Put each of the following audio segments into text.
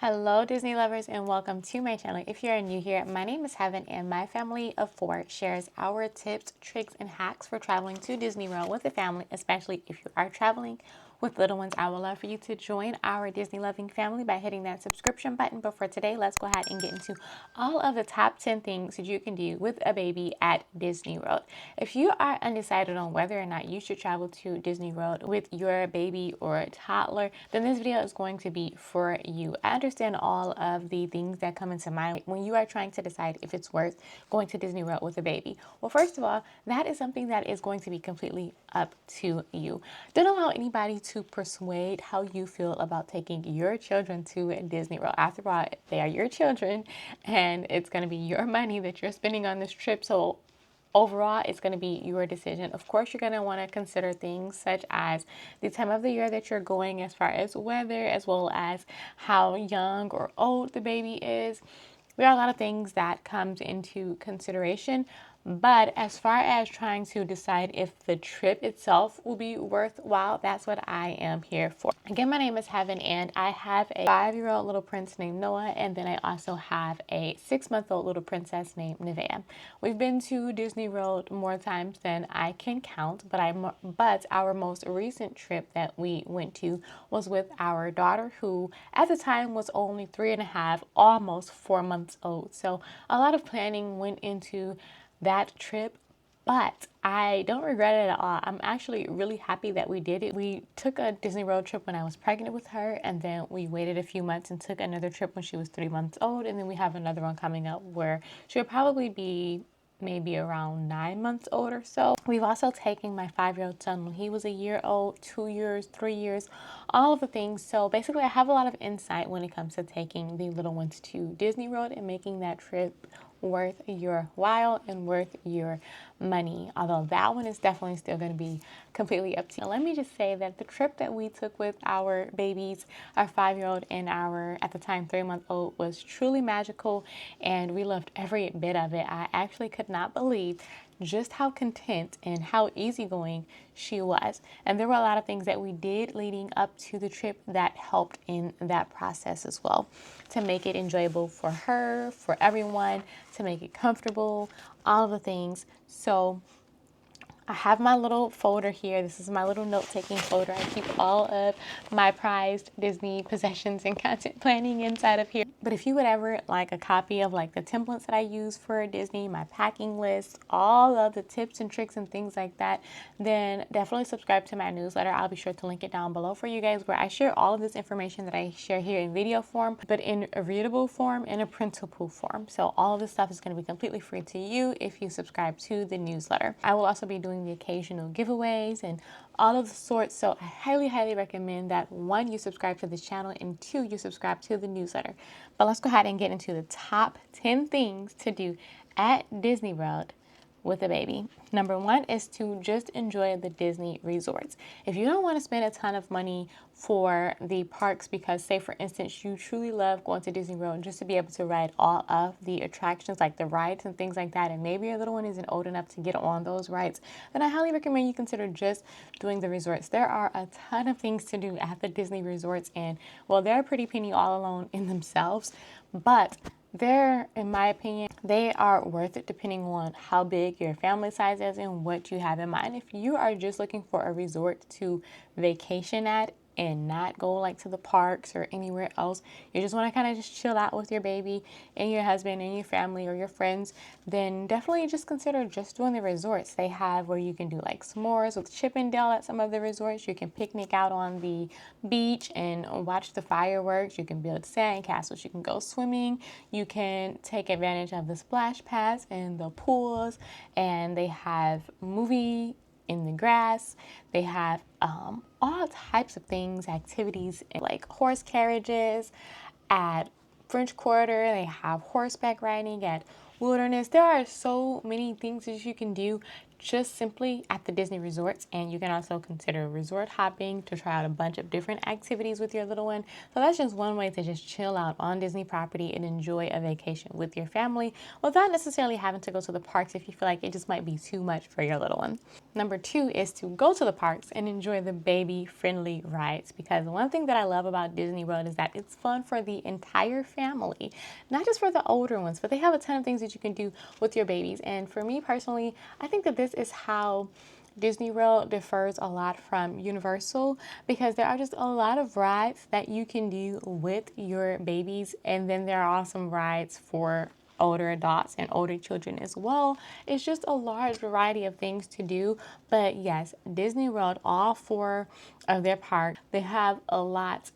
Hello Disney lovers and welcome to my channel. If you are new here, my name is Heaven and my family of four shares our tips, tricks, and hacks for traveling to Disney World with the family, especially if you are traveling with little ones. I would love for you to join our Disney loving family by hitting that subscription button. But for today, let's go ahead and get into all of the top 10 things that you can do with a baby at Disney World. If you are undecided on whether or not you should travel to Disney World with your baby or toddler, then this video is going to be for you. I understand all of the things that come into mind when you are trying to decide if it's worth going to Disney World with a baby. Well, first of all, that is something that is going to be completely up to you. Don't allow anybody to persuade how you feel about taking your children to Disney World. After all, they are your children and it's going to be your money that you're spending on this trip. So overall, it's going to be your decision. Of course, you're going to want to consider things such as the time of the year that you're going, as far as weather, as well as how young or old the baby is. There are a lot of things that comes into consideration. But as far as trying to decide if the trip itself will be worthwhile, that's what I am here for. Again, my name is Heaven and I have a 5-year-old little prince named Noah, and then I also have a 6-month-old little princess named Nevaeh. We've been to Disney World more times than I can count, but our most recent trip that we went to was with our daughter, who at the time was only 3.5, almost 4 months old. So a lot of planning went into that trip, but I don't regret it at all. I'm actually really happy that we did it. We took a Disney World trip when I was pregnant with her, and then we waited a few months and took another trip when she was 3 months old, and then we have another one coming up where she'll probably be maybe around 9 months old or so. We've also taken my 5-year-old son when he was a year old, 2 years, 3 years, all of the things. So basically, I have a lot of insight when it comes to taking the little ones to Disney World and making that trip worth your while and worth your money, although that one is definitely still going to be completely up to you. Now, let me just say that the trip that we took with our babies, our 5-year-old and our at the time 3-month-old, was truly magical, and we loved every bit of it. I actually could not believe just how content and how easygoing she was. And there were a lot of things that we did leading up to the trip that helped in that process as well, to make it enjoyable for her, for everyone, to make it comfortable, all of the things. So I have my little folder here. This is my little note-taking folder. I keep all of my prized Disney possessions and content planning inside of here. But if you would ever like a copy of like the templates that I use for Disney, my packing list, all of the tips and tricks and things like that, then definitely subscribe to my newsletter. I'll be sure to link it down below for you guys, where I share all of this information that I share here in video form, but in a readable form and a printable form. So all of this stuff is going to be completely free to you if you subscribe to the newsletter. I will also be doing the occasional giveaways and all of the sorts. So I highly recommend that, 1, you subscribe to this channel, and 2, you subscribe to the newsletter. But let's go ahead and get into the top 10 things to do at Disney World with a baby. Number 1 is to just enjoy the Disney resorts. If you don't want to spend a ton of money for the parks, because say for instance you truly love going to Disney World just to be able to ride all of the attractions like the rides and things like that, and maybe your little one isn't old enough to get on those rides, then I highly recommend you consider just doing the resorts. There are a ton of things to do at the Disney resorts, and well, they're pretty penny all alone in themselves, but in my opinion, they are worth it depending on how big your family size is and what you have in mind. If you are just looking for a resort to vacation at and not go like to the parks or anywhere else, you just want to kind of just chill out with your baby and your husband and your family or your friends, then definitely just consider just doing the resorts. They have where you can do like s'mores with Chip 'n Dale at some of the resorts. You can picnic out on the beach and watch the fireworks. You can build sand castles. You can go swimming. You can take advantage of the splash pads and the pools, and they have movie in the grass. They have all types of things, activities like horse carriages at French Quarter. They have horseback riding at wilderness. There are so many things that you can do just simply at the Disney resorts, and you can also consider resort hopping to try out a bunch of different activities with your little one. So that's just one way to just chill out on Disney property and enjoy a vacation with your family without necessarily having to go to the parks if you feel like it just might be too much for your little one. Number two is to go to the parks and enjoy the baby friendly rides, because one thing that I love about Disney World is that it's fun for the entire family, not just for the older ones, but they have a ton of things that you can do with your babies. And for me personally, I think that this is how Disney World differs a lot from Universal, because there are just a lot of rides that you can do with your babies, and then there are awesome rides for older adults and older children as well. It's just a large variety of things to do. But yes, Disney World, all four of their parks, they have a lot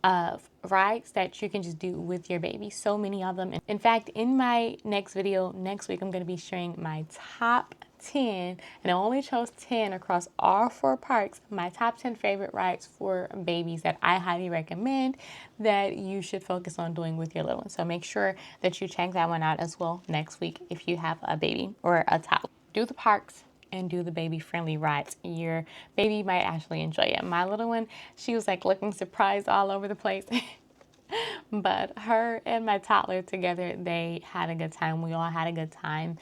of rides that you can just do with your baby. So many of them. In fact, in my next video next week, I'm going to be sharing my top 10, and I only chose 10 across all four parks, my top 10 favorite rides for babies that I highly recommend that you should focus on doing with your little one. So make sure that you check that one out as well next week if you have a baby or a toddler. Do the parks and do the baby friendly rides. Your baby might actually enjoy it. My little one, she was like looking surprised all over the place. But her and my toddler together, they had a good time. We all had a good time.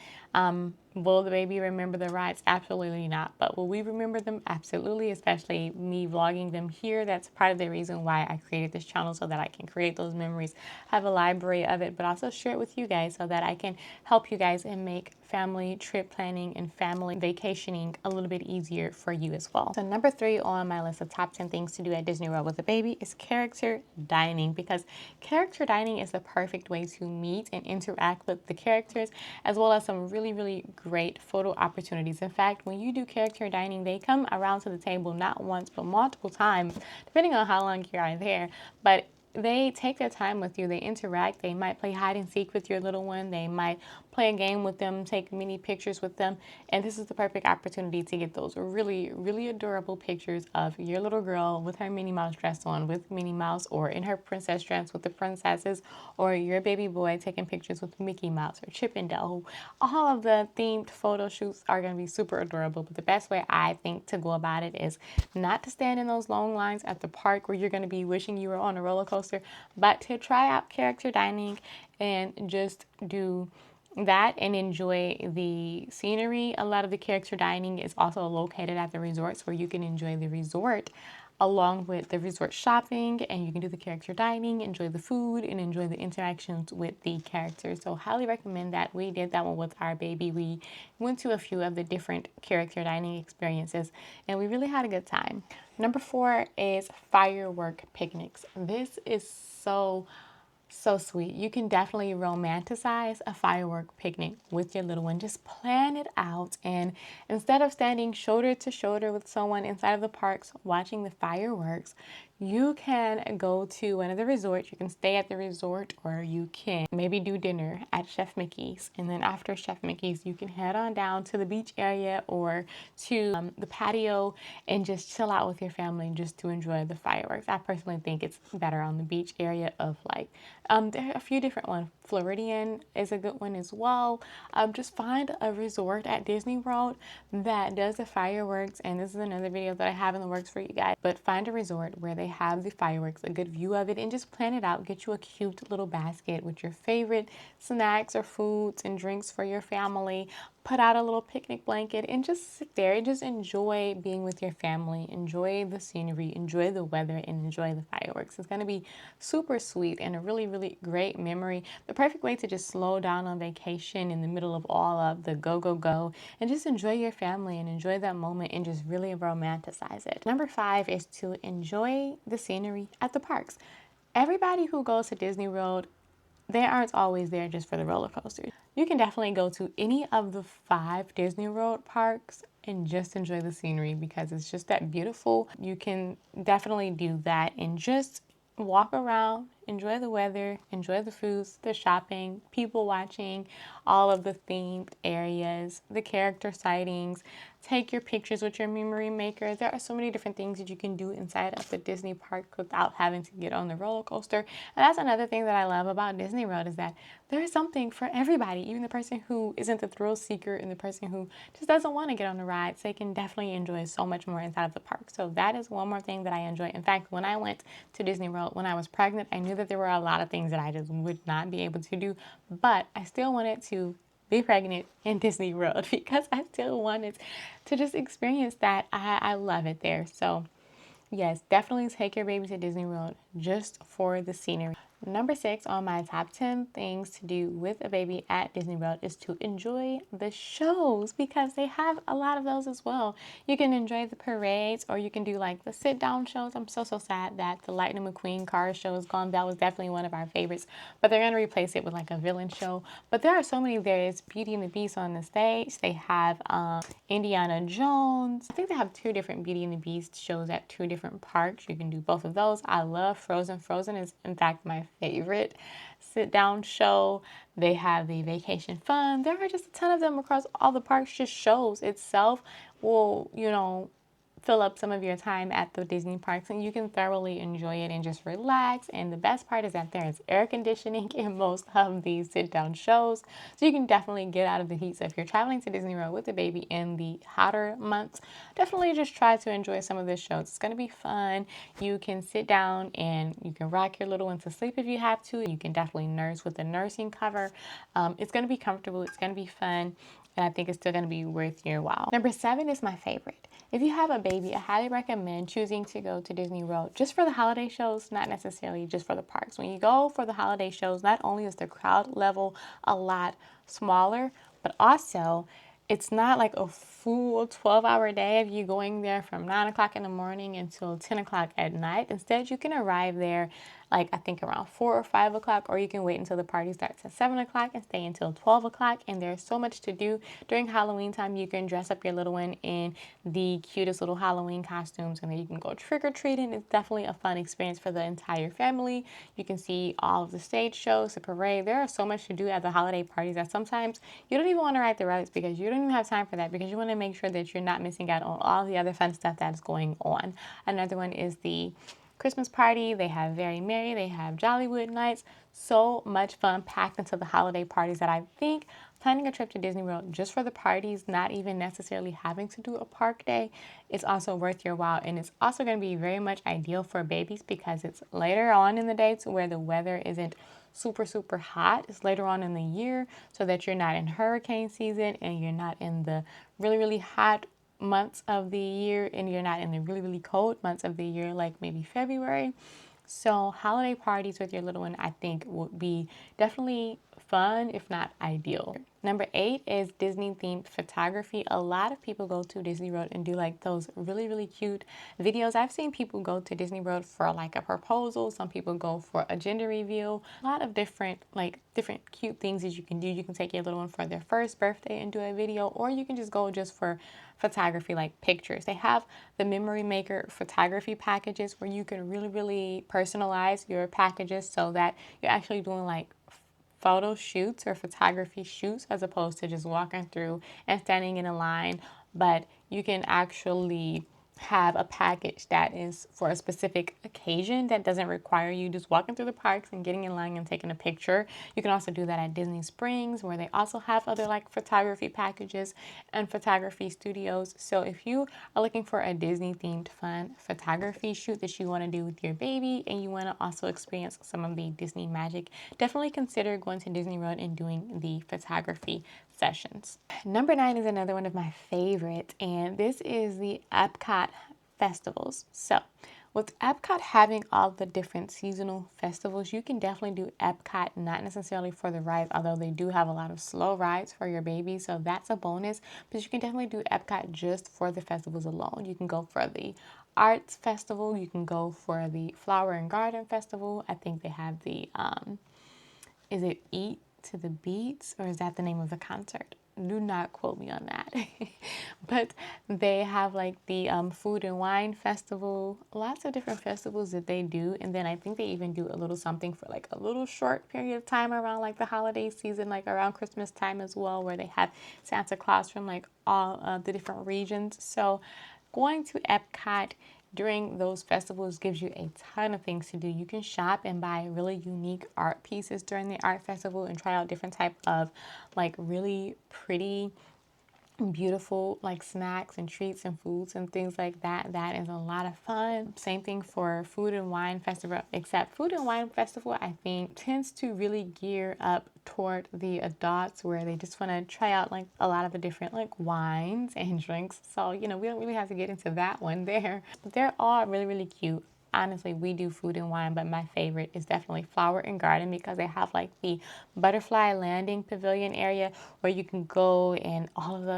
Will the baby remember the rides? Absolutely not. But will we remember them? Absolutely, especially me vlogging them here. That's part of the reason why I created this channel, so that I can create those memories, have a library of it, but also share it with you guys so that I can help you guys and make family trip planning and family vacationing a little bit easier for you as well. So number 3 on my list of top 10 things to do at Disney World with a baby is character dining, because character dining is the perfect way to meet and interact with the characters, as well as some really, really great photo opportunities. In fact, when you do character dining, they come around to the table not once but multiple times, depending on how long you are there. But they take their time with you. They interact. They might play hide and seek with your little one. They might play a game with them, take mini pictures with them. And this is the perfect opportunity to get those really, really adorable pictures of your little girl with her Minnie Mouse dress on with Minnie Mouse, or in her princess dress with the princesses, or your baby boy taking pictures with Mickey Mouse or Chip and Dale. All of the themed photo shoots are going to be super adorable. But the best way I think to go about it is not to stand in those long lines at the park where you're going to be wishing you were on a roller coaster, but to try out character dining and just do that and enjoy the scenery. A lot of the character dining is also located at the resorts, where you can enjoy the resort along with the resort shopping, and you can do the character dining, enjoy the food, and enjoy the interactions with the characters. So highly recommend that. We did that one with our baby. We went to a few of the different character dining experiences, and we really had a good time. Number 4 is firework picnics. This is so sweet. You can definitely romanticize a firework picnic with your little one. Just plan it out, and instead of standing shoulder to shoulder with someone inside of the parks watching the fireworks, you can go to one of the resorts. You can stay at the resort, or you can maybe do dinner at Chef Mickey's. And then after Chef Mickey's, you can head on down to the beach area or to the patio and just chill out with your family just to enjoy the fireworks. I personally think it's better on the beach area of like, there are a few different ones. Floridian is a good one as well. Just find a resort at Disney World that does the fireworks, and this is another video that I have in the works for you guys. But find a resort where they have the fireworks, a good view of it, and just plan it out. Get you a cute little basket with your favorite snacks or foods and drinks for your family. Put out a little picnic blanket and just sit there and just enjoy being with your family. Enjoy the scenery, enjoy the weather, and enjoy the fireworks. It's going to be super sweet and a really, really great memory. The perfect way to just slow down on vacation in the middle of all of the go, go, go, and just enjoy your family and enjoy that moment and just really romanticize it. Number 5 is to enjoy the scenery at the parks. Everybody who goes to Disney World, they aren't always there just for the roller coasters. You can definitely go to any of the 5 Disney World parks and just enjoy the scenery, because it's just that beautiful. You can definitely do that and just walk around, enjoy the weather, enjoy the foods, the shopping, people watching, all of the themed areas, the character sightings. Take your pictures with your memory maker. There are so many different things that you can do inside of the Disney park without having to get on the roller coaster. And that's another thing that I love about Disney World is that there is something for everybody, even the person who isn't the thrill seeker and the person who just doesn't want to get on the rides. They can definitely enjoy so much more inside of the park. So that is one more thing that I enjoy. In fact, when I went to Disney World when I was pregnant, I knew that there were a lot of things that I just would not be able to do, but I still wanted to be pregnant in Disney World because I still wanted to just experience that. I love it there. So yes, definitely take your baby to Disney World just for the scenery. Number 6 on my top 10 things to do with a baby at Disney World is to enjoy the shows because they have a lot of those as well. You can enjoy the parades or you can do like the sit down shows. I'm so sad that the Lightning McQueen car show is gone. That was definitely one of our favorites, but they're going to replace it with like a villain show. But there are so many. There is Beauty and the Beast on the stage. They have Indiana Jones. I think they have 2 different Beauty and the Beast shows at 2 different parks. You can do both of those. I love Frozen. Frozen is in fact my favorite sit down show. They have the Vacation Fun. There are just a ton of them across all the parks. Just shows itself will, fill up some of your time at the Disney parks and you can thoroughly enjoy it and just relax. And the best part is that there is air conditioning in most of these sit down shows. So you can definitely get out of the heat. So if you're traveling to Disney World with the baby in the hotter months, definitely just try to enjoy some of the shows. It's going to be fun. You can sit down and you can rock your little one to sleep if you have to. You can definitely nurse with the nursing cover. It's going to be comfortable. It's going to be fun. And I think it's still going to be worth your while. Number 7 is my favorite. If you have a baby, I highly recommend choosing to go to Disney World just for the holiday shows, not necessarily just for the parks. When you go for the holiday shows, not only is the crowd level a lot smaller, but also it's not like a full 12-hour day of you going there from 9 o'clock in the morning until 10 o'clock at night. Instead, you can arrive there like I think around 4 or 5 o'clock, or you can wait until the party starts at 7 o'clock and stay until 12 o'clock. And there's so much to do during Halloween time. You can dress up your little one in the cutest little Halloween costumes, and then you can go trick-or-treating. It's definitely a fun experience for the entire family. You can see all of the stage shows, the parade. There are so much to do at the holiday parties that sometimes you don't even want to ride the rides because you don't even have time for that, because you want to make sure that you're not missing out on all the other fun stuff that's going on. Another one is the Christmas party. They have Very Merry. They have Jollywood Nights. So much fun packed into the holiday parties that I think planning a trip to Disney World just for the parties, not even necessarily having to do a park day, is also worth your while. And it's also going to be very much ideal for babies because it's later on in the day to where the weather isn't super hot. It's later on in the year so that you're not in hurricane season and you're not in the really hot months of the year and you're not in the really cold months of the year like maybe February. So holiday parties with your little one I think would be definitely fun, if not ideal. Number 8 is Disney themed photography. A lot of people go to Disney World and do like those really cute videos. I've seen people go to Disney World for like a proposal. Some people go for a gender reveal. A lot of different cute things that you can do. You can take your little one for their first birthday and do a video, or you can just go just for photography, like pictures. They have the memory maker photography packages where you can really personalize your packages so that you're actually doing like photo shoots or photography shoots as opposed to just walking through and standing in a line. But you can actually have a package that is for a specific occasion that doesn't require you just walking through the parks and getting in line and taking a picture. You can also do that at Disney Springs, where they also have other like photography packages and photography studios. So if you are looking for a Disney themed fun photography shoot that you want to do with your baby and you want to also experience some of the Disney magic, definitely consider going to Disney World and doing the photography sessions. Number 9 is another one of my favorites, and this is the Epcot festivals. So with Epcot having all the different seasonal festivals, you can definitely do Epcot, not necessarily for the rides, although they do have a lot of slow rides for your baby, so that's a bonus. But you can definitely do Epcot just for the festivals alone. You can go for the Arts Festival. You can go for the Flower and Garden Festival. I think they have the, is it Eat to the Beats, or is that the name of the concert? do not quote me on that. But they have like the food and wine festival, lots of different festivals that they do. And then I think they even do a little something for like a little short period of time around like the holiday season, like around Christmas time as well, where they have Santa Claus from like all of the different regions. So going to Epcot during those festivals gives you a ton of things to do. You can shop and buy really unique art pieces during the art festival and try out different type of like really pretty beautiful like snacks and treats and foods and things like that. That is a lot of fun. Same thing for food and wine festival, except food and wine festival I think tends to really gear up toward the adults, where they just want to try out like a lot of the different like wines and drinks. So we don't really have to get into that one there. But they're all really, really cute. Honestly, we do food and wine, but my favorite is definitely Flower and Garden, because they have like the butterfly landing pavilion area where you can go, and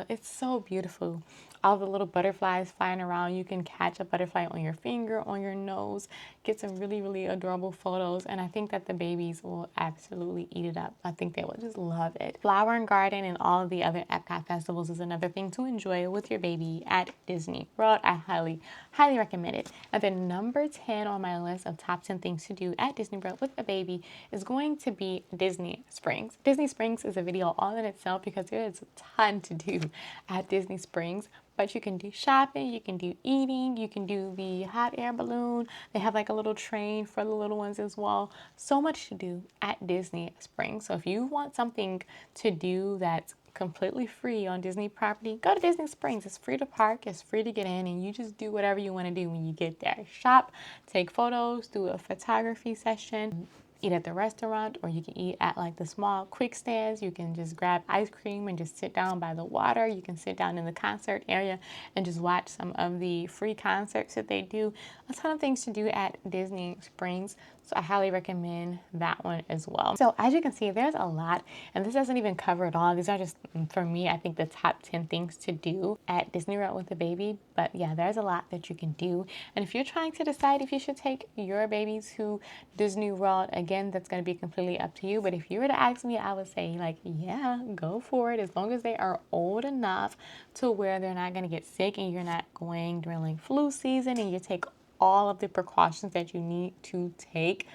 it's so beautiful. All the little butterflies flying around. You can catch a butterfly on your finger, on your nose, get some really, really adorable photos. And I think that the babies will absolutely eat it up. I think they will just love it. Flower and Garden and all of the other Epcot festivals is another thing to enjoy with your baby at Disney World. I highly, highly recommend it. And then number 10 on my list of top 10 things to do at Disney World with a baby is going to be Disney Springs. Disney Springs is a video all in itself because there is a ton to do at Disney Springs. But you can do shopping, you can do eating, you can do the hot air balloon. They have like a little train for the little ones as well. So much to do at Disney Springs. So if you want something to do that's completely free on Disney property, go to Disney Springs. It's free to park, it's free to get in, and you just do whatever you want to do when you get there. Shop, take photos, do a photography session, eat at the restaurant, or you can eat at like the small quick stands. You can just grab ice cream and just sit down by the water. You can sit down in the concert area and just watch some of the free concerts that they do. A ton of things to do at Disney Springs. So I highly recommend that one as well. So as you can see, there's a lot, and this doesn't even cover it all. These are just, for me, I think the top 10 things to do at Disney World with a baby. But yeah, there's a lot that you can do. And if you're trying to decide if you should take your baby to Disney World, again, that's going to be completely up to you. But if you were to ask me, I would say like, yeah, go for it. As long as they are old enough to where they're not going to get sick, and you're not going during like flu season, and you take all of the precautions that you need to take,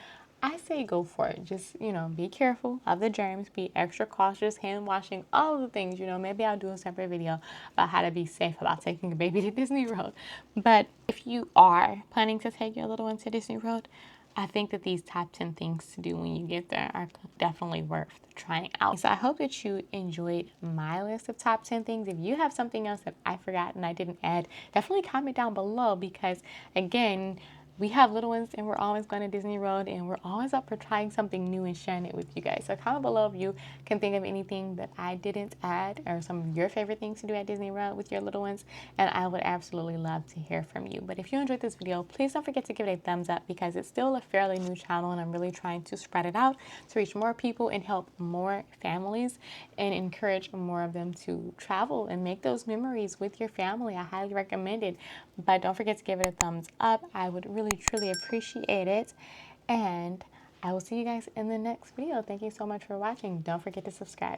I say go for it. Just, be careful of the germs, be extra cautious, hand washing, all of the things. Maybe I'll do a separate video about how to be safe about taking a baby to Disney World. But if you are planning to take your little one to Disney World, I think that these top 10 things to do when you get there are definitely worth trying out. So I hope that you enjoyed my list of top 10 things. If you have something else that I forgot and I didn't add, definitely comment down below, because again, we have little ones and we're always going to Disney World, and we're always up for trying something new and sharing it with you guys. So comment below if you can think of anything that I didn't add, or some of your favorite things to do at Disney World with your little ones, and I would absolutely love to hear from you. But if you enjoyed this video, please don't forget to give it a thumbs up, because it's still a fairly new channel and I'm really trying to spread it out to reach more people and help more families and encourage more of them to travel and make those memories with your family. I highly recommend it. But don't forget to give it a thumbs up. I would really, truly appreciate it. And I will see you guys in the next video. Thank you so much for watching. Don't forget to subscribe.